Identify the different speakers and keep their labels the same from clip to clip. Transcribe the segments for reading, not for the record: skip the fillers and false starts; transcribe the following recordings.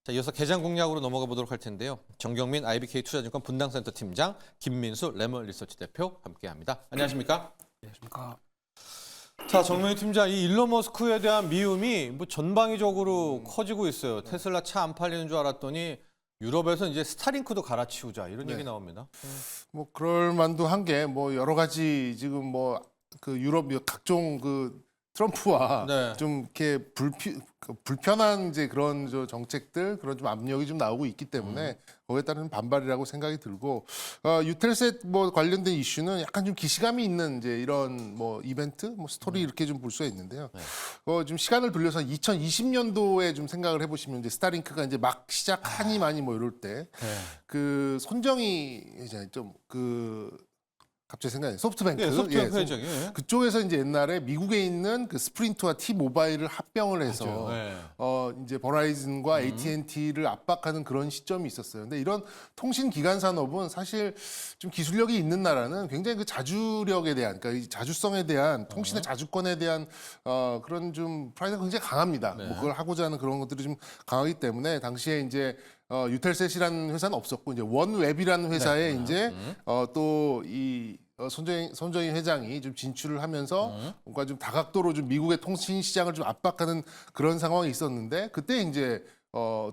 Speaker 1: 자, 이어서 개장 공략으로 넘어가 보도록 할 텐데요. 정경민 IBK 투자증권 분당센터 팀장, 김민수 레몬 리서치 대표 함께합니다. 안녕하십니까?
Speaker 2: 안녕하십니까.
Speaker 1: 자, 정경민 팀장, 이 일론 머스크에 대한 미움이 뭐 전방위적으로 커지고 있어요. 테슬라 차 안 팔리는 줄 알았더니 유럽에서 이제 스타링크도 갈아치우자 이런 얘기 나옵니다.
Speaker 2: 뭐 그럴 만도 한 게 뭐 여러 가지 지금 뭐 그 유럽 각종 그 트럼프와
Speaker 1: 네.
Speaker 2: 좀 이렇게 불편한 이제 그런 정책들 그런 좀 압력이 좀 나오고 있기 때문에 거기에 따른 반발이라고 생각이 들고 유텔셋 뭐 관련된 이슈는 약간 좀 기시감이 있는 이제 이런 뭐 이벤트 뭐 스토리 이렇게 좀 볼 수가 있는데요. 좀 시간을 돌려서 2020년도에 좀 생각을 해보시면 이제 스타링크가 이제 막 시작하니 많이 뭐 이럴 때 그 손정희 이제 좀 갑자기 생각나요. 소프트뱅크.
Speaker 1: 네, 소프트뱅크 회장이.
Speaker 2: 그쪽에서 이제 옛날에 미국에 있는 그 스프린트와 T-모바일을 합병을 해서
Speaker 1: 네.
Speaker 2: 이제 버라이즌과 AT&T를 압박하는 그런 시점이 있었어요. 근데 이런 통신 기관 산업은 사실 좀 기술력이 있는 나라는 굉장히 그 자주력에 대한, 그러니까 이 자주성에 대한 통신의 자주권에 대한 그런 좀 프라이드가 굉장히 강합니다. 뭐 그걸 하고자 하는 그런 것들이 좀 강하기 때문에 당시에 이제 유텔셋이라는 회사는 없었고 이제 원웹이라는 회사에 이제 또 이 손정희 회장이 좀 진출을 하면서 뭔가 좀 다각도로 좀 미국의 통신 시장을 좀 압박하는 그런 상황이 있었는데 그때 이제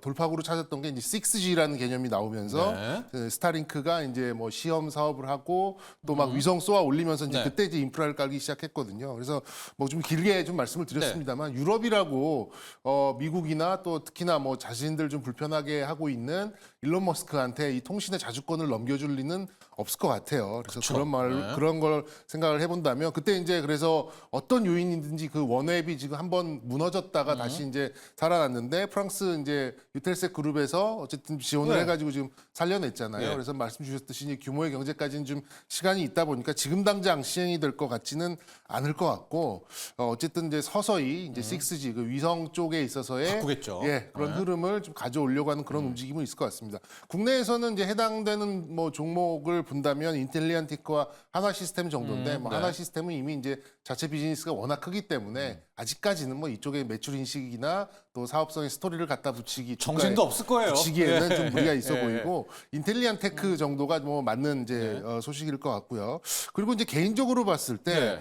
Speaker 2: 돌파구로 찾았던 게 이제 6G라는 개념이 나오면서 그 스타링크가 이제 뭐 시험 사업을 하고 또 막 위성 쏘아 올리면서 이제 그때 이제 인프라를 깔기 시작했거든요. 그래서 뭐 좀 길게 좀 말씀을 드렸습니다만 유럽이라고 미국이나 또 특히나 뭐 자신들 좀 불편하게 하고 있는 일론 머스크한테 이 통신의 자주권을 넘겨줄 리는 없을 것 같아요. 그래서 그런 걸 생각을 해본다면 그때 이제 그래서 어떤 요인이든지 그 원웹이 지금 한번 무너졌다가 다시 이제 살아났는데 프랑스 이제 유텔셋 그룹에서 어쨌든 지원을 해가지고 지금 살려냈잖아요. 그래서 말씀 주셨듯이 이제 규모의 경제까지는 좀 시간이 있다 보니까 지금 당장 시행이 될 것 같지는 않을 것 같고 어쨌든 이제 서서히 이제 6G 그 위성 쪽에 있어서의
Speaker 1: 바꾸겠죠.
Speaker 2: 그런 흐름을 좀 가져오려고 하는 그런 움직임은 있을 것 같습니다. 국내에서는 이제 해당되는 뭐 종목을 본다면 인텔리안티크와 하나 시스템 정도인데 뭐 하나 시스템은 이미 이제 자체 비즈니스가 워낙 크기 때문에 아직까지는 뭐 이쪽에 매출 인식이나 또 사업성의 스토리를 갖다 붙이기
Speaker 1: 정신도 없을 거예요.
Speaker 2: 붙이기에는 좀 무리가 있어 보이고 인텔리안테크 정도가 뭐 맞는 이제 소식일 것 같고요. 그리고 이제 개인적으로 봤을 때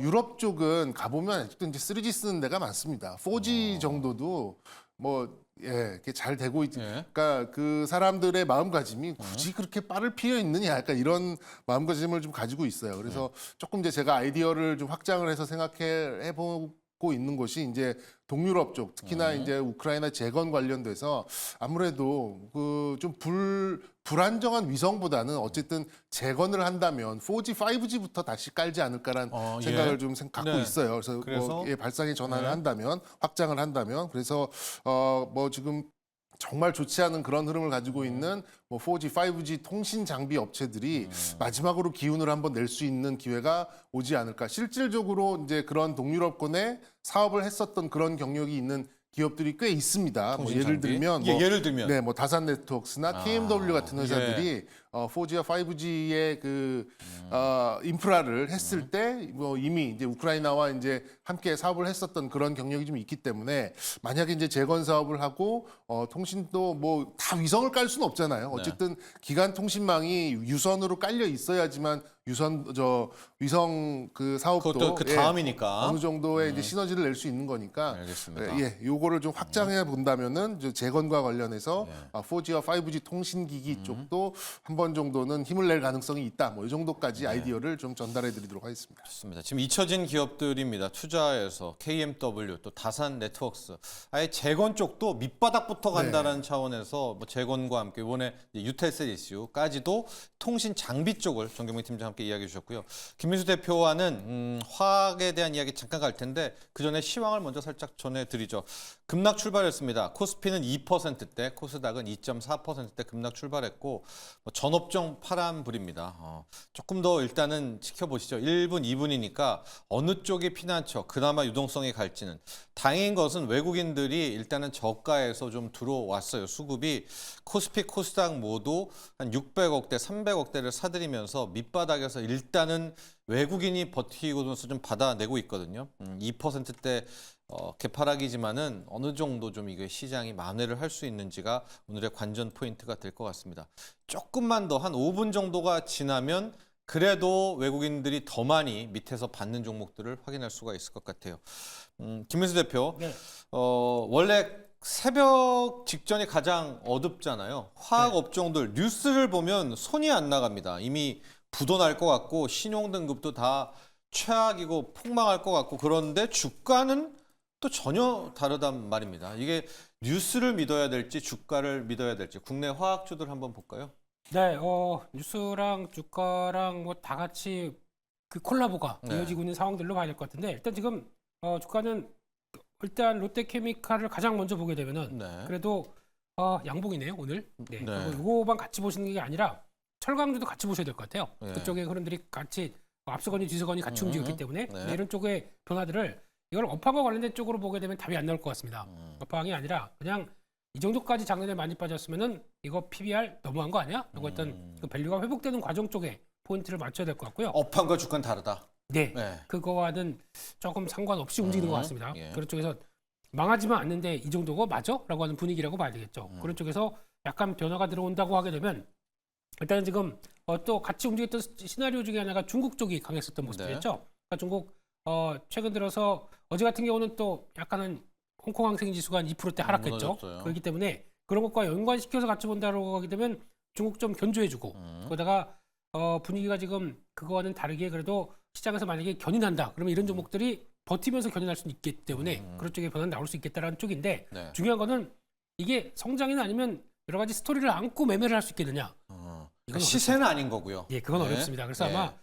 Speaker 2: 유럽 쪽은 가보면 아직도 이제 3G 쓰는 데가 많습니다. 4G 정도도 뭐 이게 잘 되고 그러니까 그 사람들의 마음가짐이 굳이 그렇게 빠를 필요 있느냐, 약간 이런 마음가짐을 좀 가지고 있어요. 그래서 조금 이제 제가 아이디어를 좀 확장을 해서 해보고 있는 곳이 이제 동유럽 쪽, 특히나 이제 우크라이나 재건 관련돼서 아무래도 그 좀 불안정한 위성보다는 어쨌든 재건을 한다면 4G, 5G부터 다시 깔지 않을까라는 생각을 좀 갖고 있어요. 그래서 뭐 발상의 전환을 한다면, 확장을 한다면, 그래서 뭐 지금 정말 좋지 않은 그런 흐름을 가지고 있는 뭐 4G, 5G 통신 장비 업체들이 마지막으로 기운을 한번 낼 수 있는 기회가 오지 않을까. 실질적으로 이제 그런 동유럽권에 사업을 했었던 그런 경력이 있는 기업들이 꽤 있습니다. 뭐 예를 들면 뭐 다산 네트워크스나 KMW 같은 회사들이 4G와 5G의 그 인프라를 했을 때 뭐 이미 이제 우크라이나와 이제 함께 사업을 했었던 그런 경력이 좀 있기 때문에 만약에 이제 재건 사업을 하고 통신도 뭐 다 위성을 깔 수는 없잖아요. 어쨌든 기간 통신망이 유선으로 깔려 있어야지만 위성 그 사업도
Speaker 1: 그것도 그 다음이니까
Speaker 2: 어느 정도의 이제 시너지를 낼 수 있는 거니까
Speaker 1: 알겠습니다.
Speaker 2: 요거를 좀 확장해 본다면은 재건과 관련해서 4G와 5G 통신기기 쪽도 한 번 정도는 힘을 낼 가능성이 있다. 뭐 이 정도까지 아이디어를 좀 전달해 드리도록 하겠습니다.
Speaker 1: 좋습니다. 지금 잊혀진 기업들입니다. 투자에서 KMW 또 다산 네트워크스 아예 재건 쪽도 밑바닥부터 간다는 차원에서 뭐 재건과 함께 이번에 유텔셋 이슈까지도 통신 장비 쪽을 정경민 팀장과 함께 이야기해 주셨고요. 김민수 대표와는 화학에 대한 이야기 잠깐 갈 텐데 그 전에 시황을 먼저 살짝 전해드리죠. 급락 출발했습니다. 코스피는 2%대, 코스닥은 2.4%대 급락 출발했고 전업종 파란불입니다. 조금 더 일단은 지켜보시죠. 1분, 2분이니까 어느 쪽이 피난처, 그나마 유동성이 갈지는. 다행인 것은 외국인들이 일단은 저가에서 좀 들어왔어요. 수급이 코스피, 코스닥 모두 한 600억대, 300억대를 사들이면서 밑바닥에서 일단은 외국인이 버티고서 좀 받아내고 있거든요. 2%대 개파락이지만은 어느 정도 좀 이게 시장이 만회를 할 수 있는지가 오늘의 관전 포인트가 될 것 같습니다. 조금만 더 한 5분 정도가 지나면 그래도 외국인들이 더 많이 밑에서 받는 종목들을 확인할 수가 있을 것 같아요. 김민수 대표,
Speaker 3: 네.
Speaker 1: 원래 새벽 직전이 가장 어둡잖아요. 화학 업종들 뉴스를 보면 손이 안 나갑니다. 이미 부도 날 것 같고 신용 등급도 다 최악이고 폭망할 것 같고 그런데 주가는 또 전혀 다르단 말입니다. 이게 뉴스를 믿어야 될지 주가를 믿어야 될지 국내 화학주들 한번 볼까요?
Speaker 3: 네, 뉴스랑 주가랑 뭐 다 같이 그 콜라보가
Speaker 1: 네.
Speaker 3: 이어지고 있는 상황들로 봐야 될 것 같은데 일단 지금 주가는 일단 롯데케미칼을 가장 먼저 보게 되면은
Speaker 1: 네.
Speaker 3: 그래도 양봉이네요 오늘. 네.
Speaker 1: 네.
Speaker 3: 그리고 이거만 같이 보시는 게 아니라 철강주도 같이 보셔야 될 것 같아요.
Speaker 1: 네.
Speaker 3: 그쪽의 흐름들이 같이 앞서거니 뒤서거니 같이 움직였기 때문에
Speaker 1: 네.
Speaker 3: 이런 쪽의 변화들을 이걸 업황과 관련된 쪽으로 보게 되면 답이 안 나올 것 같습니다. 업황이 아니라 그냥 이 정도까지 작년에 많이 빠졌으면은 이거 PBR 너무한 거 아니야? 라고 했던 그 밸류가 회복되는 과정 쪽에 포인트를 맞춰야 될 것 같고요.
Speaker 1: 업황과 주가는 다르다.
Speaker 3: 네.
Speaker 1: 네.
Speaker 3: 그거와는 조금 상관없이 움직이는 것 같습니다.
Speaker 1: 예.
Speaker 3: 그런 쪽에서 망하지만 않는데 이 정도가 맞아? 라고 하는 분위기라고 봐야 되겠죠. 그런 쪽에서 약간 변화가 들어온다고 하게 되면 일단은 지금 또 같이 움직였던 시나리오 중에 하나가 중국 쪽이 강했었던 모습이었죠. 그러니까 중국 최근 들어서 어제 같은 경우는 또 약간은 홍콩 항생 지수가 한 2%대 하락했죠.
Speaker 1: 무너졌어요.
Speaker 3: 그렇기 때문에 그런 것과 연관시켜서 같이 본다고 하게 되면 중국 좀 견조해주고 거기다가 분위기가 지금 그거와는 다르게 그래도 시장에서 만약에 견인한다 그러면 이런 종목들이 버티면서 견인할 수 있기 때문에 그런 쪽에 변화는 나올 수 있겠다라는 쪽인데
Speaker 1: 네.
Speaker 3: 중요한 거는 이게 성장이나 아니면 여러 가지 스토리를 안고 매매를 할 수 있겠느냐. 이건
Speaker 1: 시세는 아닌 거고요.
Speaker 3: 예, 그건
Speaker 1: 네.
Speaker 3: 어렵습니다. 그래서
Speaker 1: 네.
Speaker 3: 아마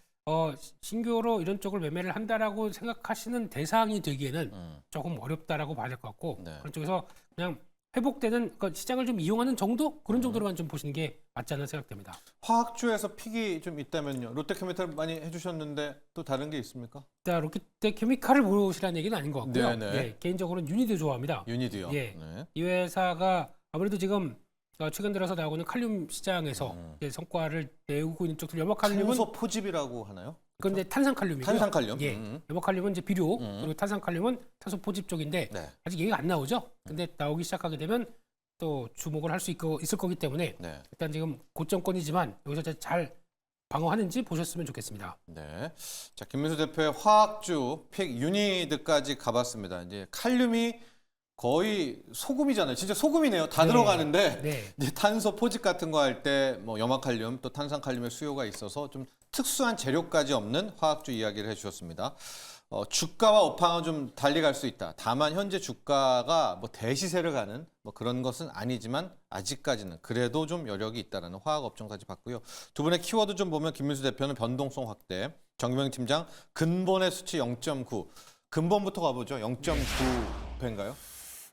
Speaker 3: 신규로 이런 쪽을 매매를 한다라고 생각하시는 대상이 되기에는 조금 어렵다라고 봐야 될 것 같고
Speaker 1: 네.
Speaker 3: 그런 쪽에서 그냥 회복되는 그 시장을 좀 이용하는 정도 그런 정도로만 좀 보시는 게 맞지 않나 생각됩니다.
Speaker 1: 화학주에서 픽이 좀 있다면요. 롯데케미칼 많이 해주셨는데 또 다른 게 있습니까?
Speaker 3: 일단 롯데케미칼을 보시라는 얘기는 아닌 것 같고요.
Speaker 1: 네, 네.
Speaker 3: 예, 개인적으로는 유니드 좋아합니다.
Speaker 1: 유니드요.
Speaker 3: 예.
Speaker 1: 네.
Speaker 3: 이 회사가 아무래도 지금 최근 들어서 나오는 칼륨 시장에서 이제 성과를 내고 있는 쪽들 염화칼륨은
Speaker 1: 탄소 포집이라고 하나요?
Speaker 3: 그런데 탄산칼륨이고요.
Speaker 1: 탄산칼륨.
Speaker 3: 예. 염화칼륨은 이제 비료 그리고 탄산칼륨은 탄소 포집 쪽인데
Speaker 1: 네.
Speaker 3: 아직 얘기가 안 나오죠. 근데 나오기 시작하게 되면 또 주목을 할 수 있을 거기 때문에
Speaker 1: 네.
Speaker 3: 일단 지금 고점권이지만 여기서 잘 방어하는지 보셨으면 좋겠습니다.
Speaker 1: 네. 자, 김민수 대표의 화학주 픽 유니드까지 가봤습니다. 이제 칼륨이 거의 소금이잖아요. 진짜 소금이네요. 다
Speaker 3: 네.
Speaker 1: 들어가는데
Speaker 3: 네.
Speaker 1: 이제 탄소 포집 같은 거 할 때 뭐 염화칼륨 또 탄산칼륨의 수요가 있어서 좀 특수한 재료까지 없는 화학주 이야기를 해주셨습니다. 주가와 업황은 좀 달리 갈 수 있다. 다만 현재 주가가 뭐 대시세를 가는 뭐 그런 것은 아니지만 아직까지는 그래도 좀 여력이 있다라는 화학 업종까지 봤고요. 두 분의 키워드 좀 보면 김민수 대표는 변동성 확대, 정병 팀장 근본의 수치 0.9. 근본부터 가보죠. 0.9배인가요?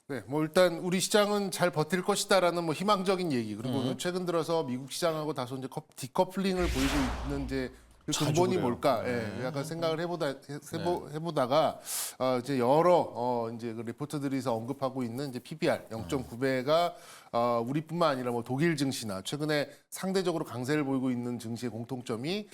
Speaker 2: 네, 뭐 일단 우리 시장은 잘 버틸 것이다라는 뭐 희망적인 얘기 그리고 최근 들어서 미국 시장하고 다소 이제 디커플링을 보이고 있는 이제 그
Speaker 1: 자주
Speaker 2: 근본이
Speaker 1: 그래요.
Speaker 2: 뭘까? 예, 약간 생각을 해보다가 이제 여러 이제 그 리포트들이서 언급하고 있는 이제 PBR 0.9배가 우리뿐만 아니라 뭐 독일 증시나 최근에 상대적으로 강세를 보이고 있는 증시의 공통점이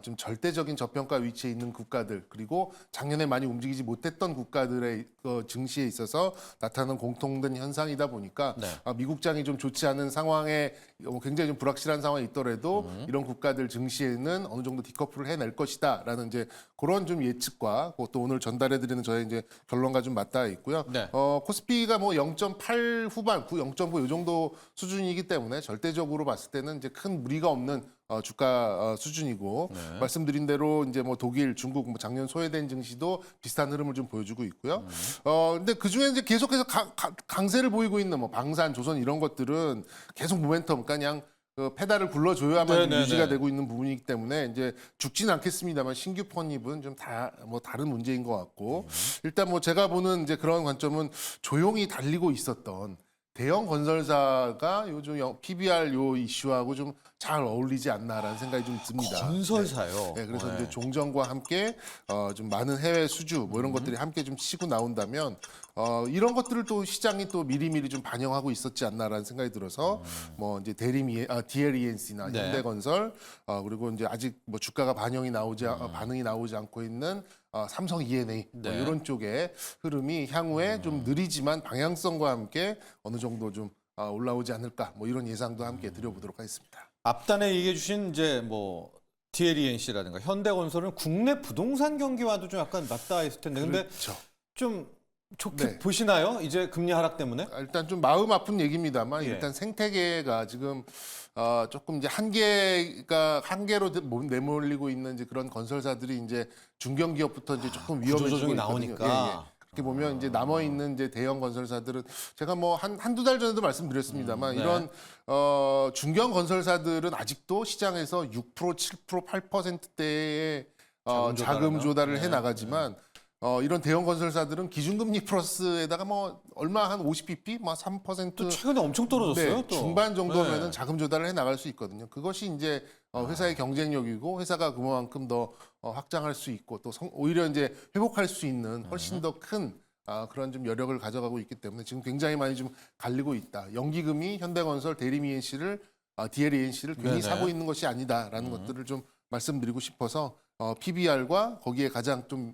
Speaker 2: 좀 절대적인 저평가 위치에 있는 국가들 그리고 작년에 많이 움직이지 못했던 국가들의 증시에 있어서 나타나는 공통된 현상이다 보니까
Speaker 1: 네.
Speaker 2: 미국장이 좀 좋지 않은 상황에 굉장히 좀 불확실한 상황이 있더라도 이런 국가들 증시에는 어느 정도 디커플을 해낼 것이다라는 이제 그런 좀 예측과 또 오늘 전달해드리는 저의 이제 결론과 좀 맞닿아 있고요.
Speaker 1: 네.
Speaker 2: 코스피가 뭐 0.8 후반, 0.9 이 정도 수준이기 때문에 절대적으로 봤을 때는 이제 큰 무리가 없는 주가 수준이고 말씀드린 대로 이제 뭐 독일, 중국 뭐 작년 소외된 증시도 비슷한 흐름을 좀 보여주고 있고요. 근데 그 중에 이제 계속해서 강세를 보이고 있는 뭐 방산, 조선 이런 것들은 계속 모멘텀, 그러니까 그냥 그 페달을 굴러줘야만 좀
Speaker 1: 네네네.
Speaker 2: 유지가 되고 있는 부분이기 때문에 이제 죽지는 않겠습니다만 신규 편입은 좀 뭐 다른 문제인 것 같고 일단 뭐 제가 보는 이제 그런 관점은 조용히 달리고 있었던 대형 건설사가 요즘 PBR 요 이슈하고 좀 잘 어울리지 않나라는 생각이 좀 듭니다.
Speaker 1: 건설사요.
Speaker 2: 네, 그래서
Speaker 1: 네.
Speaker 2: 이제 종전과 함께 좀 많은 해외 수주 뭐 이런 것들이 함께 좀 치고 나온다면 이런 것들을 또 시장이 또 미리미리 좀 반영하고 있었지 않나라는 생각이 들어서 뭐 이제 DLENC나
Speaker 1: 네.
Speaker 2: 현대건설 그리고 이제 아직 뭐 주가가 반영이 반응이 나오지 않고 있는 삼성 E&A 뭐
Speaker 1: 네.
Speaker 2: 이런 쪽의 흐름이 향후에 좀 느리지만 방향성과 함께 어느 정도 좀 올라오지 않을까 뭐 이런 예상도 함께 드려보도록 하겠습니다.
Speaker 1: 앞단에 얘기해 주신 이제 뭐 DLENC라든가 현대건설은 국내 부동산 경기와도 좀 약간 맞닿아 있을 텐데 근데
Speaker 2: 그렇죠.
Speaker 1: 좀 좋게
Speaker 2: 네.
Speaker 1: 보시나요? 이제 금리 하락 때문에?
Speaker 2: 일단 좀 마음 아픈 얘기입니다만
Speaker 1: 예.
Speaker 2: 일단 생태계가 지금 조금 이제 한계로 내몰리고 있는 이제 그런 건설사들이 이제 중견기업부터 이제 조금 위험해지고
Speaker 1: 구조조정이
Speaker 2: 있거든요.
Speaker 1: 나오니까.
Speaker 2: 그렇게 보면 이제 남아 있는 이제 대형 건설사들은 제가 뭐 한두 달 전에도 말씀드렸습니다만
Speaker 1: 네.
Speaker 2: 이런 중견 건설사들은 아직도 시장에서 6%, 7%, 8%대의 자금 조달을 해 나가지만 이런 대형 건설사들은 기준금리 플러스에다가 뭐 얼마 한 50bp, 뭐 3%.
Speaker 1: 또 최근에 엄청 떨어졌어요.
Speaker 2: 네,
Speaker 1: 또.
Speaker 2: 중반 정도면은
Speaker 1: 네.
Speaker 2: 자금 조달을 해 나갈 수 있거든요. 그것이 이제 회사의 경쟁력이고 회사가 그만큼 더 확장할 수 있고 또 오히려 이제 회복할 수 있는 훨씬 더 큰 그런 좀 여력을 가져가고 있기 때문에 지금 굉장히 많이 좀 갈리고 있다. 연기금이 현대건설, DLENC를 괜히
Speaker 1: 네네.
Speaker 2: 사고 있는 것이 아니다라는 것들을 좀 말씀드리고 싶어서 PBR과 거기에 가장 좀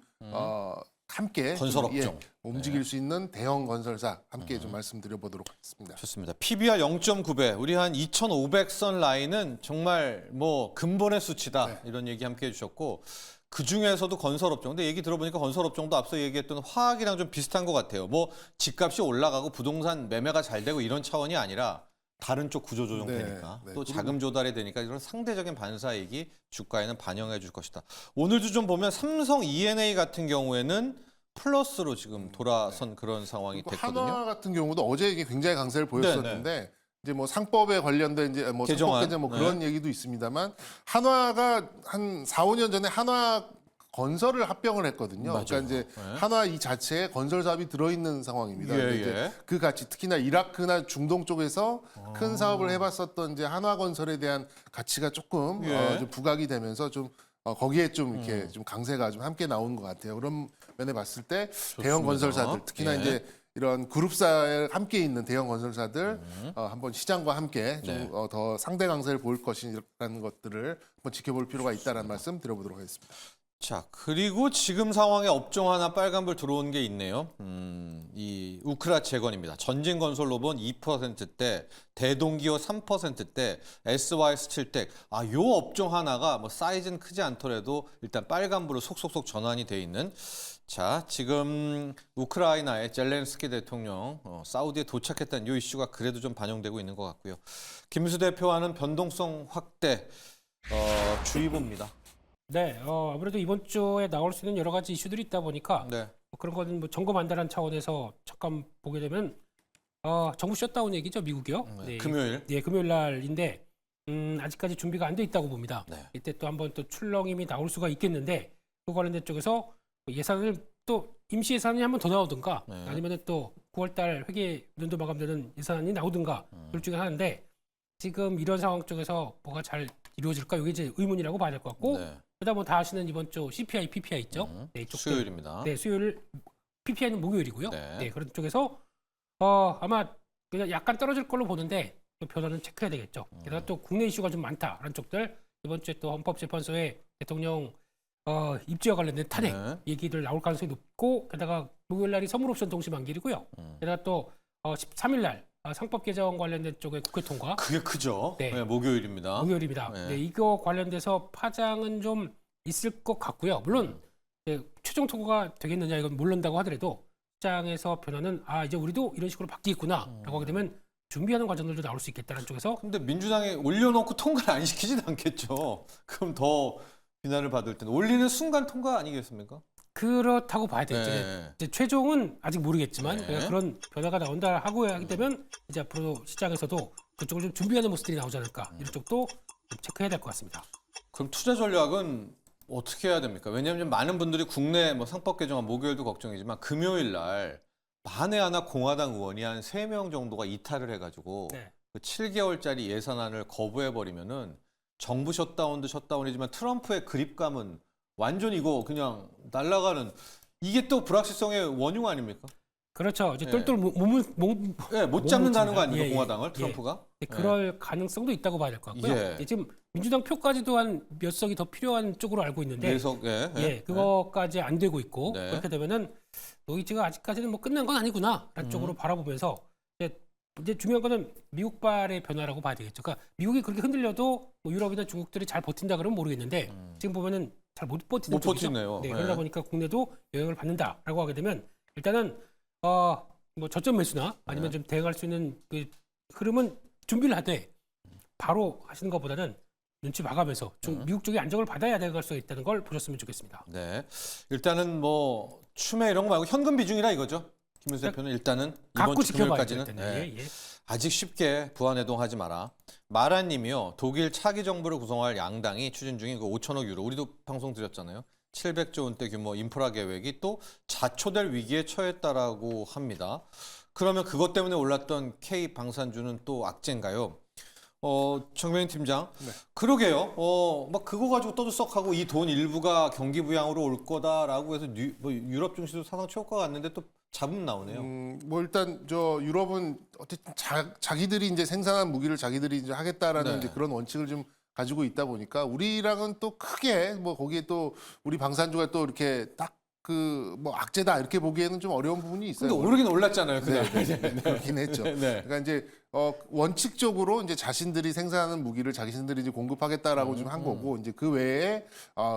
Speaker 2: 함께
Speaker 1: 건설업종.
Speaker 2: 좀, 움직일 수 있는 대형 건설사 함께 좀 말씀드려 보도록 하겠습니다.
Speaker 1: 좋습니다. PBR 0.9배, 우리 한 2,500선 라인은 정말 뭐 근본의 수치다
Speaker 2: 네.
Speaker 1: 이런 얘기 함께 해주셨고 그 중에서도 건설업종. 근데 얘기 들어보니까 건설업종도 앞서 얘기했던 화학이랑 좀 비슷한 것 같아요. 뭐 집값이 올라가고 부동산 매매가 잘 되고 이런 차원이 아니라 다른 쪽 구조조정
Speaker 2: 네,
Speaker 1: 되니까
Speaker 2: 네.
Speaker 1: 또 자금 조달이 되니까 이런 상대적인 반사이익이 주가에는 반영해 줄 것이다. 오늘도 좀 보면 삼성 E&A 같은 경우에는 플러스로 지금 돌아선 그런 상황이
Speaker 2: 그리고
Speaker 1: 됐거든요.
Speaker 2: 한화 같은 경우도 어제 이게 굉장히 강세를 보였었는데 이제 뭐 상법에 관련된 이제 뭐
Speaker 1: 개정안.
Speaker 2: 상법 개정 뭐 그런 얘기도 있습니다만 한화가 한 4, 5년 전에 한화 건설을 합병을 했거든요.
Speaker 1: 맞아요.
Speaker 2: 그러니까 이제
Speaker 1: 네.
Speaker 2: 한화 이 자체에 건설 사업이 들어있는 상황입니다.
Speaker 1: 예,
Speaker 2: 근데 이제
Speaker 1: 예.
Speaker 2: 그 가치 특히나 이라크나 중동 쪽에서 큰 사업을 해봤었던 이제 한화 건설에 대한 가치가 조금
Speaker 1: 예.
Speaker 2: 좀 부각이 되면서 좀 거기에 좀 이렇게 좀 강세가 좀 함께 나온 것 같아요. 그런 면에 봤을 때 대형 건설사들 특히나
Speaker 1: 예.
Speaker 2: 이제 이런 그룹사에 함께 있는 대형 건설사들 한번 시장과 함께 좀
Speaker 1: 네.
Speaker 2: 더 상대 강세를 보일 것이라는 것들을 한번 지켜볼 필요가 있다는 말씀 드려보도록 하겠습니다.
Speaker 1: 자, 그리고 지금 상황에 업종 하나 빨간불 들어온 게 있네요. 이 우크라 재건입니다. 전진건설로본 2%대, 대동기호 3%대, SY 스틸텍. 요 업종 하나가 뭐 사이즈는 크지 않더라도 일단 빨간불로 속속속 전환이 돼 있는. 자, 지금 우크라이나의 젤렌스키 대통령 사우디에 도착했다는 이 이슈가 그래도 좀 반영되고 있는 것 같고요. 김수 대표와는 변동성 확대 주의보입니다.
Speaker 3: 네, 아무래도 이번 주에 나올 수 있는 여러 가지 이슈들이 있다 보니까
Speaker 1: 네.
Speaker 3: 뭐 그런 거는 뭐 점검한다는 차원에서 잠깐 보게 되면 정부 셧다운 얘기죠, 미국이요. 네,
Speaker 1: 금요일.
Speaker 3: 네, 금요일 날인데 아직까지 준비가 안 돼 있다고 봅니다.
Speaker 1: 네.
Speaker 3: 이때 또 한번 또 출렁임이 나올 수가 있겠는데 그 관련된 쪽에서 예산을 또 임시 예산이 한번 더 나오든가
Speaker 1: 네.
Speaker 3: 아니면 또 9월달 회계 연도 마감되는 예산이 나오든가 둘 중에 하나인데 지금 이런 상황 쪽에서 뭐가 잘 이루어질까 이게 이제 의문이라고 봐야 될 것 같고
Speaker 1: 네.
Speaker 3: 그러다 뭐 다 아시는 이번 주 CPI, PPI 있죠. 네, 이쪽들.
Speaker 1: 수요일입니다.
Speaker 3: 네, 수요일 PPI는 목요일이고요.
Speaker 1: 네.
Speaker 3: 네, 그런 쪽에서 아마 그냥 약간 떨어질 걸로 보는데 또 변화는 체크해야 되겠죠. 게다가 또 국내 이슈가 좀 많다라는 쪽들 이번 주에 또 헌법재판소에 대통령 입지와 관련된 탄핵
Speaker 1: 네.
Speaker 3: 얘기들 나올 가능성이 높고 게다가 목요일 날이 선물옵션 동시 만기이고요. 게다가 또 13일 날 상법 개정 관련된 쪽에 국회 통과
Speaker 1: 그게 크죠.
Speaker 3: 네.
Speaker 1: 네, 목요일입니다.
Speaker 3: 목요일입니다.
Speaker 1: 네.
Speaker 3: 네, 이거 관련돼서 파장은 좀 있을 것 같고요. 물론 최종 통과가 되겠느냐 이건 모른다고 하더라도 시장에서 변화는 이제 우리도 이런 식으로 바뀌겠구나라고 하게 되면 준비하는 과정들도 나올 수 있겠다는 쪽에서
Speaker 1: 근데 민주당이 올려놓고 통과를 안 시키진 않겠죠. 그럼 더 비난을 받을 텐데 올리는 순간 통과 아니겠습니까?
Speaker 3: 그렇다고 봐야 되죠.
Speaker 1: 네.
Speaker 3: 이제 최종은 아직 모르겠지만
Speaker 1: 네.
Speaker 3: 그런 변화가 나온다 하고 하게 되면 이제 앞으로 시장에서도 그쪽을 좀 준비하는 모습들이 나오지 않을까 이런 쪽도 좀 체크해야 될 것 같습니다.
Speaker 1: 그럼 투자 전략은 어떻게 해야 됩니까? 왜냐하면 많은 분들이 국내 뭐 상법 개정안 목요일도 걱정이지만 금요일 날 만에 하나 공화당 의원이 한 3명 정도가 이탈을 해가지고
Speaker 3: 네.
Speaker 1: 그 7개월짜리 예산안을 거부해 버리면은 정부 셧다운도 셧다운이지만 트럼프의 그립감은 완전 이거 그냥 날아가는 이게 또 불확실성의 원흉 아닙니까?
Speaker 3: 그렇죠. 이제
Speaker 1: 예.
Speaker 3: 똘똘 몸을
Speaker 1: 예, 못 잡는다는 거 아닙니까?
Speaker 3: 예, 예,
Speaker 1: 공화당을
Speaker 3: 예.
Speaker 1: 트럼프가?
Speaker 3: 그럴 가능성도 있다고 봐야 될 것 같고요.
Speaker 1: 예.
Speaker 3: 예, 지금 민주당 표까지도 한 몇 석이 더 필요한 쪽으로 알고 있는데
Speaker 1: 계속
Speaker 3: 그거까지 안 되고 있고
Speaker 1: 네.
Speaker 3: 그렇게 되면은 노이즈가 아직까지는 뭐 끝난 건 아니구나라는 쪽으로 바라보면서 이제 중요한 거는 미국발의 변화라고 봐야 되겠죠. 그러니까 미국이 그렇게 흔들려도 뭐 유럽이나 중국들이 잘 버틴다 그러면 모르겠는데 지금 보면은 잘 못 버티는
Speaker 1: 못
Speaker 3: 쪽이죠.
Speaker 1: 버티네요.
Speaker 3: 네,
Speaker 1: 네.
Speaker 3: 그러다 보니까 국내도 영향을 받는다라고 하게 되면 일단은 뭐 저점 매수나 아니면 좀 대응할 수 있는 그 흐름은 준비를 하되 바로 하시는 것보다는 눈치 봐가면서 좀 미국 쪽이 안정을 받아야 대응할 수 있다는 걸 보셨으면 좋겠습니다.
Speaker 1: 네. 일단은 뭐 추매 이런 거 말고 현금 비중이라 이거죠. 김민수 대표는 일단은 이번
Speaker 3: 갖고
Speaker 1: 주
Speaker 3: 지켜봐야죠.
Speaker 1: 금요일까지는
Speaker 3: 일단은. 예.
Speaker 1: 아직 쉽게 부안해동하지 마라. 마라님이요. 독일 차기 정부를 구성할 양당이 추진 중인 그 5천억 유로 우리도 방송 드렸잖아요. 700조 원대 규모 인프라 계획이 또 자초될 위기에 처했다라고 합니다. 그러면 그것 때문에 올랐던 K 방산주는 또 악재인가요? 정명인 팀장,
Speaker 2: 네.
Speaker 1: 그러게요. 막 그거 가지고 떠들썩하고 이 돈 일부가 경기 부양으로 올 거다라고 해서 뭐 유럽 증시도 사상 최고가 갔는데 또 잡음 나오네요.
Speaker 2: 뭐 일단 저 유럽은 어쨌든 자기들이 이제 생산한 무기를 자기들이 이제 하겠다라는
Speaker 1: 네.
Speaker 2: 이제 그런 원칙을 좀 가지고 있다 보니까 우리랑은 또 크게 뭐 거기에 또 우리 방산주가 또 이렇게 딱 그 뭐 악재다 이렇게 보기에는 좀 어려운 부분이 있어요.
Speaker 1: 근데 오르긴 올랐잖아요. 그날.
Speaker 2: 그렇긴 했죠.
Speaker 1: 네.
Speaker 2: 그러니까 이제 원칙적으로 이제 자신들이 생산하는 무기를 자신들이 이제 공급하겠다라고 좀 한 거고 이제 그 외에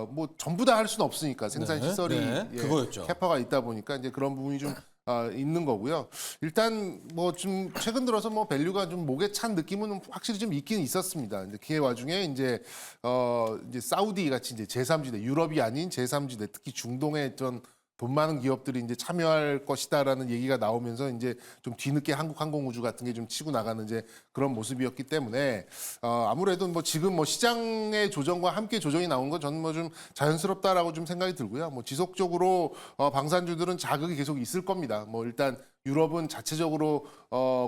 Speaker 2: 뭐 전부 다 할 수는 없으니까 생산
Speaker 1: 네,
Speaker 2: 시설이
Speaker 1: 네.
Speaker 2: 예,
Speaker 1: 그거였죠.
Speaker 2: 캐파가 있다 보니까 이제 그런 부분이 좀 있는 거고요. 일단 뭐 좀 최근 들어서 뭐 밸류가 좀 목에 찬 느낌은 확실히 좀 있긴 있었습니다. 근데 그 와중에 이제 이제 사우디 같이 이제 제3지대 유럽이 아닌 제3지대 특히 중동의 전 돈 많은 기업들이 이제 참여할 것이다라는 얘기가 나오면서 이제 좀 뒤늦게 한국항공우주 같은 게 좀 치고 나가는 이제 그런 모습이었기 때문에 아무래도 뭐 지금 뭐 시장의 조정과 함께 조정이 나온 건 저는 뭐 좀 자연스럽다라고 좀 생각이 들고요. 뭐 지속적으로 방산주들은 자극이 계속 있을 겁니다. 뭐 일단 유럽은 자체적으로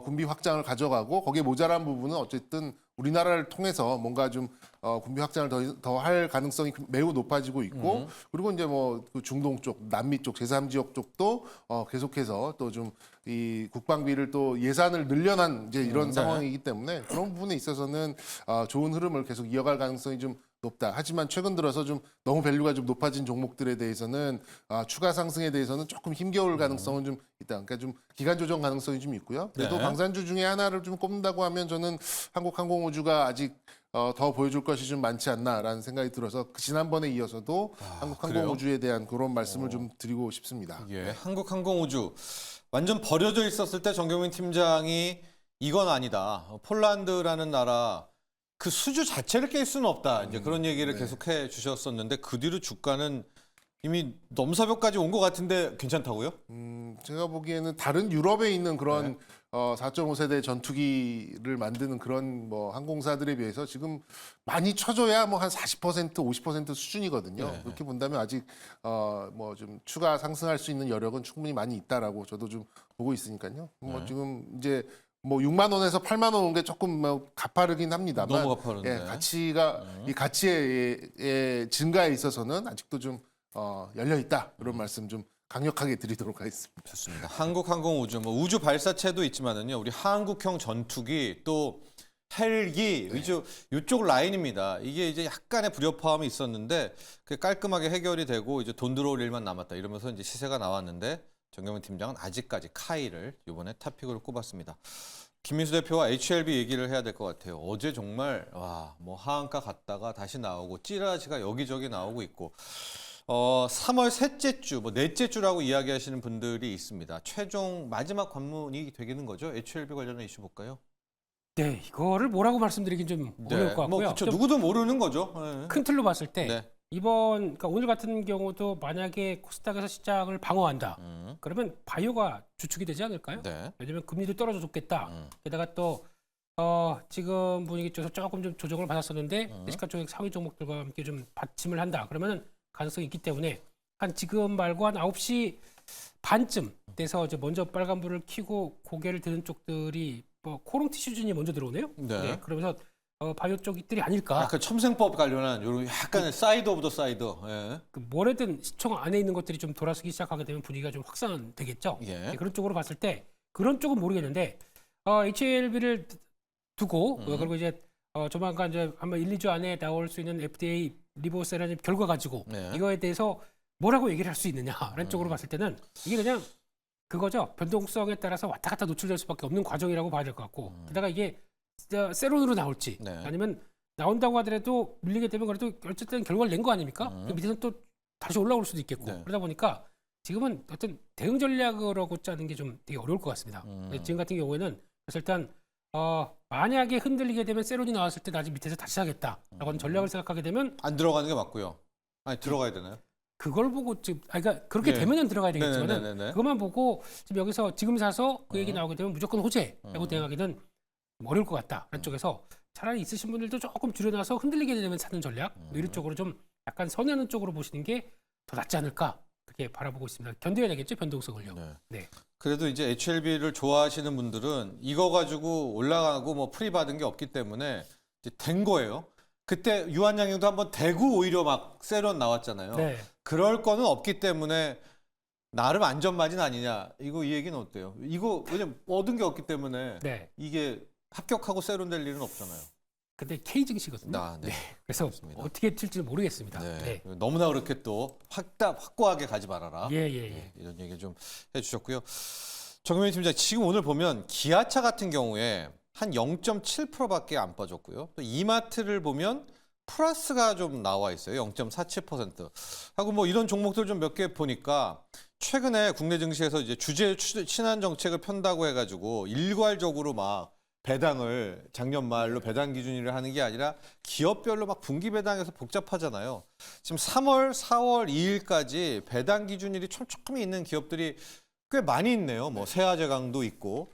Speaker 2: 군비 확장을 가져가고 거기에 모자란 부분은 어쨌든 우리나라를 통해서 뭔가 좀 군비 확장을 더 할 가능성이 매우 높아지고 있고 그리고 이제 뭐 그 중동 쪽, 남미 쪽, 제3지역 쪽도 계속해서 또 좀 이 국방비를 또 예산을 늘려난 이제 이런
Speaker 1: 네.
Speaker 2: 상황이기 때문에 그런 부분에 있어서는 좋은 흐름을 계속 이어갈 가능성이 좀 높다. 하지만 최근 들어서 좀 너무 밸류가 좀 높아진 종목들에 대해서는 추가 상승에 대해서는 조금 힘겨울 가능성은 좀 있다. 그러니까 좀 기간 조정 가능성이 좀 있고요. 그래도
Speaker 1: 네.
Speaker 2: 방산주 중에 하나를 좀 꼽는다고 하면 저는 한국항공우주가 아직 더 보여줄 것이 좀 많지 않나라는 생각이 들어서 지난번에 이어서도 한국항공우주에 대한 그런 말씀을 좀 드리고 싶습니다.
Speaker 1: 예, 한국항공우주 완전 버려져 있었을 때 정경민 팀장이 이건 아니다. 폴란드라는 나라 그 수주 자체를 깰 수는 없다. 이제 그런 얘기를 계속해 주셨었는데 그 뒤로 주가는 이미 넘사벽까지 온 것 같은데 괜찮다고요?
Speaker 2: 제가 보기에는 다른 유럽에 있는 그런 4.5세대 전투기를 만드는 그런 뭐 항공사들에 비해서 지금 많이 쳐줘야 뭐 한 40%, 50% 수준이거든요.
Speaker 1: 네.
Speaker 2: 그렇게 본다면 아직 뭐 좀 추가 상승할 수 있는 여력은 충분히 많이 있다라고 저도 좀 보고 있으니까요. 뭐 지금 이제 뭐 6만 원에서 8만 원 온 게 조금 뭐 가파르긴 합니다만
Speaker 1: 너무 가파른데.
Speaker 2: 가치가 이 가치의 증가에 있어서는 아직도 좀 열려 있다. 이런 말씀 좀 강력하게 드리도록 하겠습니다.
Speaker 1: 좋습니다. 한국항공우주 뭐 우주 발사체도 있지만은요. 우리 한국형 전투기 또 헬기 위주 이쪽 라인입니다. 이게 이제 약간의 불협화음이 있었는데 그게 깔끔하게 해결이 되고 이제 돈 들어올 일만 남았다 이러면서 이제 시세가 나왔는데 정경민 팀장은 아직까지 카이를 이번에 탑픽으로 꼽았습니다. 김민수 대표와 HLB 얘기를 해야 될 것 같아요. 어제 정말 뭐 하한가 갔다가 다시 나오고 찌라시가 여기저기 나오고 있고 3월 셋째 주, 뭐 넷째 주라고 이야기하시는 분들이 있습니다. 최종 마지막 관문이 되겠는 거죠? HLB 관련한 이슈 볼까요?
Speaker 3: 네, 이거를 뭐라고 말씀드리긴 좀 어려울 것
Speaker 1: 뭐
Speaker 3: 같고요.
Speaker 1: 그쵸.
Speaker 3: 좀
Speaker 1: 누구도 모르는 거죠. 네.
Speaker 3: 큰 틀로 봤을 때
Speaker 1: 네.
Speaker 3: 그러니까 오늘 같은 경우도 만약에 코스닥에서 시장을 방어한다. 그러면 바이오가 주축이 되지 않을까요?
Speaker 1: 네.
Speaker 3: 왜냐면 금리도 떨어져 줬겠다. 게다가 또 지금 분위기 쪽에서 조금 좀 조정을 받았었는데 시가총액 상위 종목들과 함께 좀 받침을 한다. 그러면은 가능성이 있기 때문에 한 지금 말고 한 9시 반쯤 돼서 이제 먼저 빨간불을 켜고 고개를 드는 쪽들이 뭐 코롱 티슈진이 먼저 들어오네요.
Speaker 1: 네.
Speaker 3: 그러면서 바이오 쪽들이 아닐까.
Speaker 1: 약간 첨생법 관련한 이런 약간의 사이드 오브 더 사이드. 예.
Speaker 3: 그 뭐래든 시총 안에 있는 것들이 좀 돌아서기 시작하게 되면 분위기가 좀 확산되겠죠.
Speaker 1: 예.
Speaker 3: 그런 쪽으로 봤을 때 그런 쪽은 모르겠는데 HLB를 두고 그리고 이제 조만간 이제 아마 1, 2주 안에 나올 수 있는 FDA 리보세라는 결과 가지고
Speaker 1: 네.
Speaker 3: 이거에 대해서 뭐라고 얘기를 할 수 있느냐라는 쪽으로 봤을 때는 이게 그냥 그거죠. 변동성에 따라서 왔다 갔다 노출될 수밖에 없는 과정이라고 봐야 될 것 같고 게다가 이게 진짜 세론으로 나올지
Speaker 1: 네.
Speaker 3: 아니면 나온다고 하더라도 밀리게 되면 그래도 어쨌든 결과를 낸 거 아닙니까? 그 밑에서 또 다시 올라올 수도 있겠고
Speaker 1: 네.
Speaker 3: 그러다 보니까 지금은 어떤 대응 전략으로 짜는 게 좀 되게 어려울 것 같습니다. 지금 같은 경우에는 그래서 일단 만약에 흔들리게 되면 세론이 나왔을 때 나중에 밑에서 다시 하겠다라고 하는 전략을 생각하게 되면
Speaker 1: 안 들어가는 게 맞고요. 아니 들어가야 되나요?
Speaker 3: 그걸 보고 지금 그러니까 그렇게
Speaker 1: 네.
Speaker 3: 되면은 들어가야 되겠지만
Speaker 1: 네네네네.
Speaker 3: 그것만 보고 지금 여기서 지금 사서 그 얘기 나오게 되면 무조건 호재라고 대응하기는 좀 어려울 것 같다. 그런 쪽에서 차라리 있으신 분들도 조금 줄여놔서 흔들리게 되면 사는 전략 뭐 이런 쪽으로 좀 약간 선회하는 쪽으로 보시는 게 더 낫지 않을까 그렇게 바라보고 있습니다. 견뎌야 되겠죠 변동성을요.
Speaker 1: 네.
Speaker 3: 네.
Speaker 1: 그래도 이제 HLB를 좋아하시는 분들은 이거 가지고 올라가고 뭐 프리 받은 게 없기 때문에 이제 된 거예요. 그때 유한양행도 한번 대구 오히려 막 세론 나왔잖아요.
Speaker 3: 네.
Speaker 1: 그럴 거는 없기 때문에 나름 안전마진 아니냐. 이거 이 얘기는 어때요? 이거 왜냐면 얻은 게 없기 때문에
Speaker 3: 네.
Speaker 1: 이게 합격하고 세론 될 일은 없잖아요.
Speaker 3: 근데 K 증시거든요.
Speaker 1: 네.
Speaker 3: 그래서
Speaker 1: 그렇습니다.
Speaker 3: 어떻게 튈지는 모르겠습니다.
Speaker 1: 네.
Speaker 3: 네.
Speaker 1: 너무나 그렇게 또 확고하게 가지 말아라.
Speaker 3: 예.
Speaker 1: 네, 이런 얘기 좀 해주셨고요. 정경민 팀장 지금 오늘 보면 기아차 같은 경우에 한 0.7%밖에 안 빠졌고요. 또 이마트를 보면 플러스가 좀 나와 있어요. 0.47%. 하고 뭐 이런 종목들 좀 몇 개 보니까 최근에 국내 증시에서 이제 주제 친환 정책을 편다고 해가지고 일괄적으로 막 배당을 작년 말로 배당 기준일을 하는 게 아니라 기업별로 막 분기 배당해서 복잡하잖아요. 지금 3월, 4월 2일까지 배당 기준일이 촘촘히 있는 기업들이 꽤 많이 있네요. 뭐 세아제강도 있고.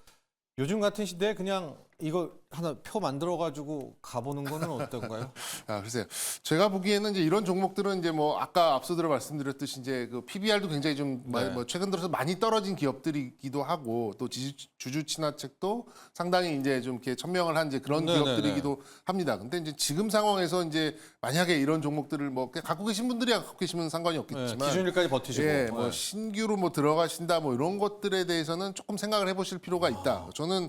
Speaker 1: 요즘 같은 시대에 그냥 이거 하나 표 만들어가지고 가보는 거는 어떤가요?
Speaker 2: 글쎄요. 제가 보기에는 이제 이런 종목들은 이제 뭐 아까 앞서들어 말씀드렸듯이 이제 그 PBR도 굉장히 좀
Speaker 1: 네.
Speaker 2: 뭐 최근 들어서 많이 떨어진 기업들이기도 하고 또 주주 친화책도 상당히 이제 좀 이렇게 천명을 한 이제 그런
Speaker 1: 네네네.
Speaker 2: 기업들이기도 합니다. 근데 이제 지금 상황에서 이제 만약에 이런 종목들을 뭐 갖고 계신 분들이야 갖고 계시면 상관이
Speaker 1: 네,
Speaker 2: 없겠지만
Speaker 1: 기준일까지 버티시고.
Speaker 2: 예, 뭐
Speaker 1: 네.
Speaker 2: 신규로 뭐 들어가신다 뭐 이런 것들에 대해서는 조금 생각을 해보실 필요가 있다. 저는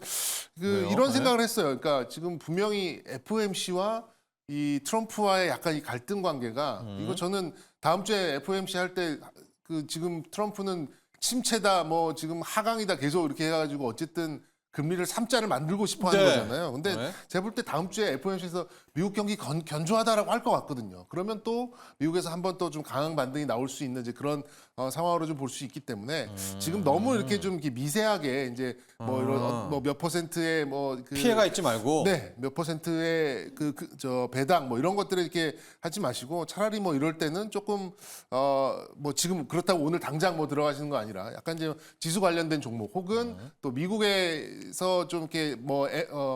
Speaker 1: 왜요?
Speaker 2: 이런
Speaker 1: 네.
Speaker 2: 생각을 했어요. 그러니까 지금 분명히 FOMC와 이 트럼프와의 약간 이 갈등 관계가 이거 저는 다음 주에 FOMC 할 때 그 지금 트럼프는 침체다 뭐 지금 하강이다 계속 이렇게 해가지고 어쨌든 금리를 3자를 만들고 싶어 하는
Speaker 1: 네.
Speaker 2: 거잖아요. 근데
Speaker 1: 네.
Speaker 2: 제가 볼 때 다음 주에 FOMC에서 미국 경기 견조하다라고 할 것 같거든요. 그러면 또 미국에서 한 번 또 좀 강한 반등이 나올 수 있는 이제 그런 상황으로 좀 볼 수 있기 때문에 지금 너무 이렇게 좀 이렇게 미세하게 이제 뭐 이런 뭐 몇 퍼센트의 뭐
Speaker 1: 피해가 있지 말고.
Speaker 2: 네, 몇 퍼센트의 저 배당 뭐 이런 것들을 이렇게 하지 마시고 차라리 뭐 이럴 때는 조금 뭐 지금 그렇다고 오늘 당장 뭐 들어가시는 거 아니라 약간 이제 지수 관련된 종목 혹은 또 미국에서 좀 이렇게 뭐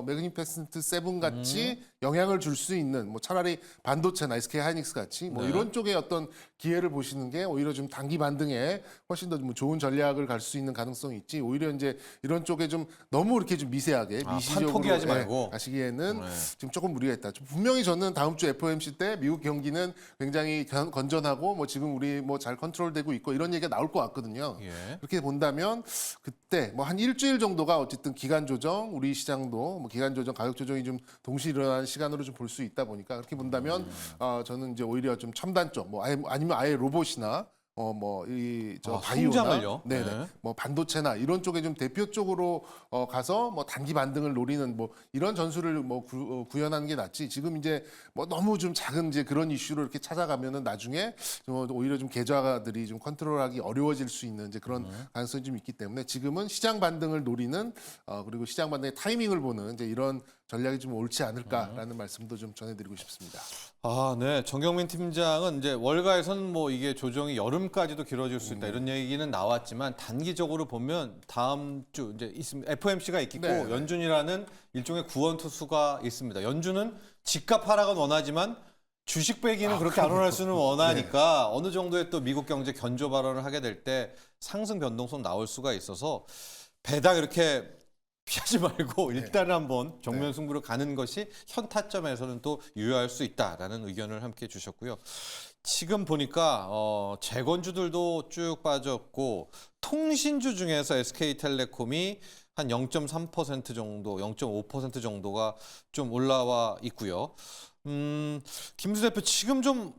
Speaker 2: 매그니피센트 세븐 같이 영향을 줄 수 있는 뭐 차라리 반도체나 SK 하이닉스 같이 뭐
Speaker 1: 네.
Speaker 2: 이런 쪽의 어떤 기회를 보시는 게 오히려 좀 단기 반등에 훨씬 더 뭐 좋은 전략을 갈 수 있는 가능성이 있지 오히려 이제 이런 쪽에 좀 너무 이렇게 좀 미세하게
Speaker 1: 판
Speaker 2: 미시적으로
Speaker 1: 포기하지 말고.
Speaker 2: 가시기에는
Speaker 1: 네.
Speaker 2: 지금 조금 무리가 있다. 분명히 저는 다음 주 FOMC 때 미국 경기는 굉장히 건전하고 뭐 지금 우리 뭐 잘 컨트롤되고 있고 이런 얘기가 나올 것 같거든요.
Speaker 1: 예.
Speaker 2: 그렇게 본다면 그때 뭐 한 일주일 정도가 어쨌든 기간 조정, 우리 시장도 뭐 기간 조정, 가격 조정이 좀 동시 일어나는 시간으로 좀 볼 수 있다 보니까 그렇게 본다면 저는 이제 오히려 좀 첨단 쪽, 뭐 아니면 아예 로봇이나 뭐 이 저 바이오나
Speaker 1: 성장을요?
Speaker 2: 네네
Speaker 1: 네.
Speaker 2: 뭐 반도체나 이런 쪽에 좀 대표 쪽으로 가서 뭐 단기 반등을 노리는 뭐 이런 전술을 뭐 구현하는 게 낫지 지금 이제 뭐 너무 좀 작은 이제 그런 이슈로 이렇게 찾아가면은 나중에 좀 오히려 좀 계좌들이 좀 컨트롤하기 어려워질 수 있는 이제 그런 가능성이 좀 있기 때문에 지금은 시장 반등을 노리는 그리고 시장 반등의 타이밍을 보는 이제 이런 전략이 좀 옳지 않을까라는 말씀도 좀 전해드리고 싶습니다.
Speaker 1: 아, 네. 정경민 팀장은 이제 월가에서는 뭐 이게 조정이 여름까지도 길어질 수 있다 이런 얘기는 나왔지만 단기적으로 보면 다음 주 이제 FOMC가 있겠고
Speaker 2: 네.
Speaker 1: 연준이라는 일종의 구원 투수가 있습니다. 연준은 집값 하락은 원하지만 주식 빼기는 그렇게 안 원할 수는 원하니까 어느 정도의 또 미국 경제 견조 발언을 하게 될 때 상승 변동성 나올 수가 있어서 배당 이렇게 피하지 말고
Speaker 2: 네.
Speaker 1: 일단은 한번 정면 승부로 가는 것이 현 타점에서는 또 유효할 수 있다라는 의견을 함께 주셨고요. 지금 보니까 재건주들도 쭉 빠졌고 통신주 중에서 SK텔레콤이 한 0.3% 정도, 0.5% 정도가 좀 올라와 있고요. 김수 대표 지금 좀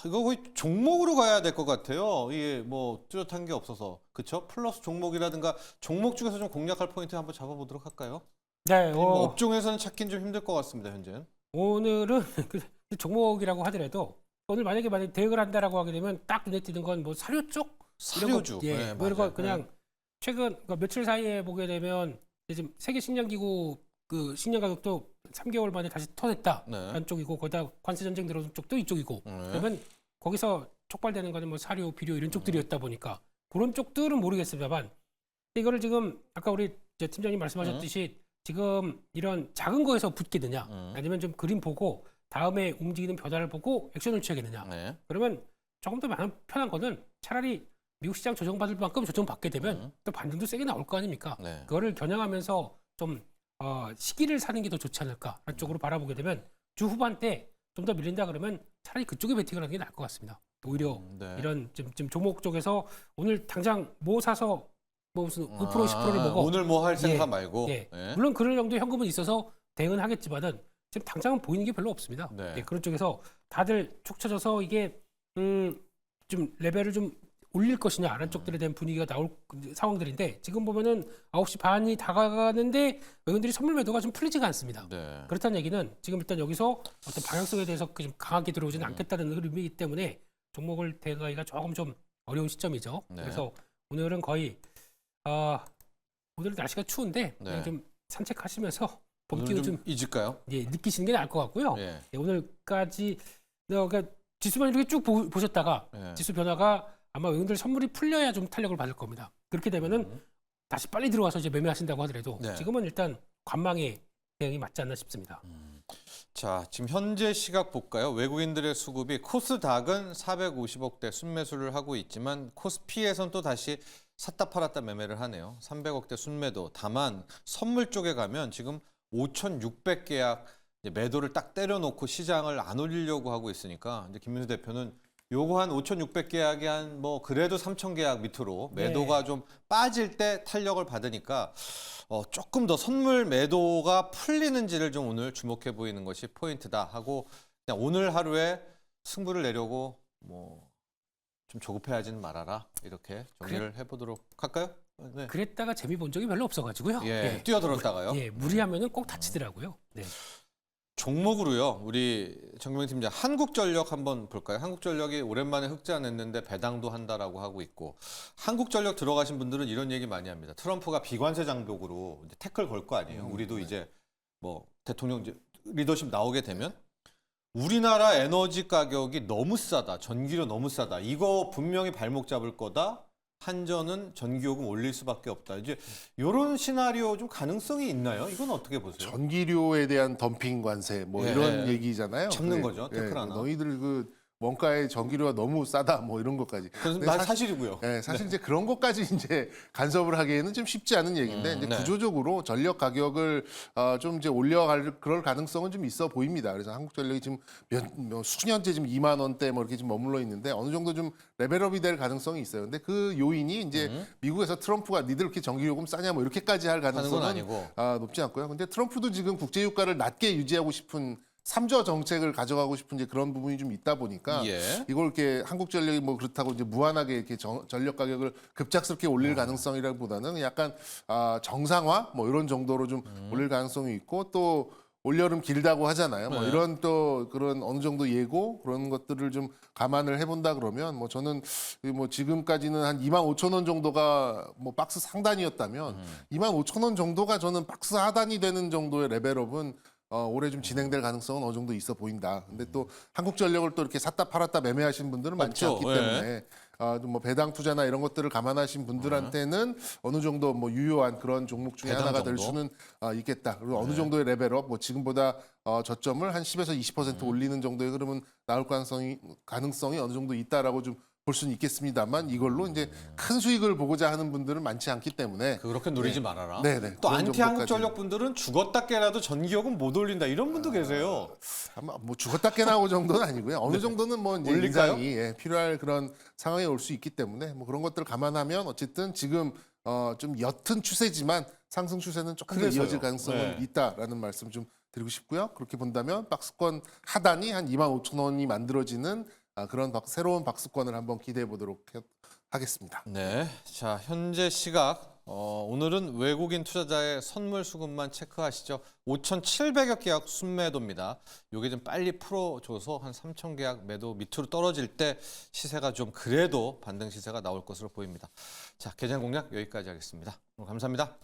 Speaker 1: 이거 거의 종목으로 가야 될 것 같아요. 이게 뭐 뚜렷한 게 없어서 그렇죠? 플러스 종목이라든가 종목 중에서 좀 공략할 포인트 한번 잡아보도록 할까요?
Speaker 3: 네,
Speaker 1: 뭐 업종에서는 찾긴 좀 힘들 것 같습니다. 현재는.
Speaker 3: 오늘은 그 종목이라고 하더라도 오늘 만약에 대응을 한다라고 하게 되면 딱 눈에 띄는 건 뭐 사료 쪽
Speaker 1: 사료주.
Speaker 3: 이런 거,
Speaker 1: 네,
Speaker 3: 뭐 이런 거
Speaker 1: 맞아요.
Speaker 3: 그냥 최근 그러니까 며칠 사이에 보게 되면 지금 세계 식량기구 그 식량 가격도 3개월 만에 다시 터냈다
Speaker 1: 네.
Speaker 3: 한쪽이고 거기다 관세 전쟁 들어온 쪽도 이쪽이고 그러면 거기서 촉발되는 거는 뭐 사료, 비료 이런 쪽들이었다 보니까 그런 쪽들은 모르겠습니다만 이거를 지금 아까 우리 이제 팀장님 말씀하셨듯이 지금 이런 작은 거에서 붙겠느냐 아니면 좀 그림 보고 다음에 움직이는 변화를 보고 액션을 취하겠느냐
Speaker 1: 네.
Speaker 3: 그러면 조금 더 편한 거는 차라리 미국 시장 조정받을 만큼 조정받게 되면 또 반등도 세게 나올 거 아닙니까?
Speaker 1: 네.
Speaker 3: 그거를 겨냥하면서 좀 시기를 사는 게 더 좋지 않을까 그런 쪽으로 바라보게 되면 주 후반 때 좀 더 밀린다 그러면 차라리 그쪽에 베팅을 하는 게 나을 것 같습니다. 오히려
Speaker 1: 네.
Speaker 3: 이런 지금 종목 쪽에서 오늘 당장 뭐 사서 뭐 무슨 5% 10%를 먹어
Speaker 1: 오늘 뭐 할 생각
Speaker 3: 예.
Speaker 1: 말고.
Speaker 3: 예.
Speaker 1: 네.
Speaker 3: 물론 그런 정도의 현금은 있어서 대응은 하겠지만은 지금 당장은 보이는 게 별로 없습니다.
Speaker 1: 네.
Speaker 3: 예, 그런 쪽에서 다들 축 처져서 이게 좀 레벨을 좀 올릴 것이냐 이런 쪽들에 대한 분위기가 나올 상황들인데 지금 보면은 9시 반이 다가가는데 외국인들이 선물 매도가 좀 풀리지가 않습니다.
Speaker 1: 네.
Speaker 3: 그렇다는 얘기는 지금 일단 여기서 어떤 방향성에 대해서 좀 강하게 들어오지는 않겠다는 흐름이기 때문에 종목을 대응하기가 조금 좀 어려운 시점이죠.
Speaker 1: 네.
Speaker 3: 그래서 오늘은 거의 오늘은 날씨가 추운데 그냥
Speaker 1: 네.
Speaker 3: 좀 산책하시면서 봄
Speaker 1: 오늘
Speaker 3: 기운
Speaker 1: 좀
Speaker 3: 좀
Speaker 1: 잊을까요?
Speaker 3: 예, 느끼시는 게 나을 것 같고요.
Speaker 1: 예.
Speaker 3: 예, 오늘까지 그러니까 지수만 이렇게 쭉 보셨다가
Speaker 1: 예.
Speaker 3: 지수 변화가 아마 외국인들 선물이 풀려야 좀 탄력을 받을 겁니다. 그렇게 되면은 다시 빨리 들어와서 이제 매매하신다고 하더라도
Speaker 1: 네.
Speaker 3: 지금은 일단 관망의 대응이 맞지 않나 싶습니다.
Speaker 1: 자, 지금 현재 시각 볼까요? 외국인들의 수급이 코스닥은 450억대 순매수를 하고 있지만 코스피에선 또 다시 샀다 팔았다 매매를 하네요. 300억대 순매도. 다만 선물 쪽에 가면 지금 5,600계약 매도를 딱 때려놓고 시장을 안 올리려고 하고 있으니까 이제 김민수 대표는 요거 한 5,600계약이 한 뭐 그래도 3,000계약 밑으로 매도가 좀 빠질 때 탄력을 받으니까 조금 더 선물 매도가 풀리는지를 좀 오늘 주목해 보이는 것이 포인트다 하고 그냥 오늘 하루에 승부를 내려고 뭐 좀 조급해하지는 말아라 이렇게 정리를 해보도록 할까요? 네.
Speaker 3: 그랬다가 재미 본 적이 별로 없어가지고요.
Speaker 1: 예, 뛰어들었다가요.
Speaker 3: 예, 무리하면은 꼭 다치더라고요. 네.
Speaker 1: 종목으로요. 우리 정명 팀장 한국전력 한번 볼까요? 한국전력이 오랜만에 흑자 냈는데 배당도 한다라고 하고 있고 한국전력 들어가신 분들은 이런 얘기 많이 합니다. 트럼프가 비관세 장벽으로 이제 태클 걸 거 아니에요. 우리도 이제 뭐 대통령 이제 리더십 나오게 되면 우리나라 에너지 가격이 너무 싸다. 전기료 너무 싸다. 이거 분명히 발목 잡을 거다. 한전은 전기요금 올릴 수밖에 없다. 이제 이런 시나리오 좀 가능성이 있나요? 이건 어떻게 보세요?
Speaker 2: 전기료에 대한 덤핑 관세 뭐
Speaker 1: 예,
Speaker 2: 이런
Speaker 1: 예.
Speaker 2: 얘기잖아요.
Speaker 1: 잡는
Speaker 2: 네.
Speaker 1: 거죠, 태클 하나.
Speaker 2: 너희들 그 원가의 전기료가 너무 싸다 뭐 이런 것까지.
Speaker 1: 그건
Speaker 2: 근데
Speaker 1: 사실이고요.
Speaker 2: 네, 사실 이제 그런 것까지 이제 간섭을 하기에는 좀 쉽지 않은 얘기인데 이제
Speaker 1: 네.
Speaker 2: 구조적으로 전력 가격을 좀 이제 올려갈 그럴 가능성은 좀 있어 보입니다. 그래서 한국전력이 지금 뭐 수년째 지금 2만 원대 뭐 이렇게 지금 머물러 있는데 어느 정도 좀 레벨업이 될 가능성이 있어요. 근데 그 요인이 이제 미국에서 트럼프가 니들 이렇게 전기요금 싸냐 뭐 이렇게까지 할
Speaker 1: 하는 건
Speaker 2: 가능성은
Speaker 1: 아니고.
Speaker 2: 높지 않고요. 근데 트럼프도 지금 국제유가를 낮게 유지하고 싶은 삼저 정책을 가져가고 싶은 이제 그런 부분이 좀 있다 보니까
Speaker 1: 예.
Speaker 2: 이걸 이렇게 한국전력이 뭐 그렇다고 이제 무한하게 이렇게 전력 가격을 급작스럽게 올릴 가능성이라기보다는 약간 정상화 뭐 이런 정도로 좀 올릴 가능성이 있고 또 올여름 길다고 하잖아요. 뭐
Speaker 1: 네.
Speaker 2: 이런 또 그런 어느 정도 예고 그런 것들을 좀 감안을 해본다 그러면 뭐 저는 뭐 지금까지는 한 25,000원 정도가 뭐 박스 상단이었다면 25,000원 정도가 저는 박스 하단이 되는 정도의 레벨업은 올해 좀 진행될 가능성은 어느 정도 있어 보인다. 근데 또 한국전력을 또 이렇게 샀다 팔았다 매매하신 분들은 많지
Speaker 1: 없죠.
Speaker 2: 않기 때문에 뭐 배당 투자나 이런 것들을 감안하신 분들한테는 어느 정도 뭐 유효한 그런 종목 중에
Speaker 1: 배당
Speaker 2: 하나가 될
Speaker 1: 정도?
Speaker 2: 수는 있겠다. 그리고 어느 정도의 레벨업, 뭐 지금보다 저점을 한 10에서 20% 올리는 정도의 흐름은 나올 가능성이 어느 정도 있다라고 좀 볼 수는 있겠습니다만 이걸로 이제 큰 수익을 보고자 하는 분들은 많지 않기 때문에
Speaker 1: 그렇게 누리지 말아라.
Speaker 2: 네네.
Speaker 1: 또
Speaker 2: 그런
Speaker 1: 안티 한국
Speaker 2: 정도까지는.
Speaker 1: 전력 분들은 죽었다 깨라도 전기요금 못 올린다 이런 분도 계세요.
Speaker 2: 아마 뭐 죽었다 깨나고 정도는 아니고요. 어느 정도는 뭐 이제
Speaker 1: 올릴까요?
Speaker 2: 인상이 필요할 그런 상황이 올 수 있기 때문에 뭐 그런 것들을 감안하면 어쨌든 지금 좀 옅은 추세지만 상승 추세는 조금 더
Speaker 1: 그래서요.
Speaker 2: 이어질 가능성은
Speaker 1: 네.
Speaker 2: 있다라는 말씀 좀 드리고 싶고요. 그렇게 본다면 박스권 하단이 한 25,000원이 만들어지는 그런 새로운 박스권을 한번 기대해 보도록 하겠습니다.
Speaker 1: 네, 자 현재 시각 오늘은 외국인 투자자의 선물 수급만 체크하시죠. 5,700여 계약 순매도입니다. 이게 좀 빨리 풀어줘서 한 3,000 계약 매도 밑으로 떨어질 때 시세가 좀 그래도 반등 시세가 나올 것으로 보입니다. 자, 계좌 공략 여기까지 하겠습니다. 오늘 감사합니다.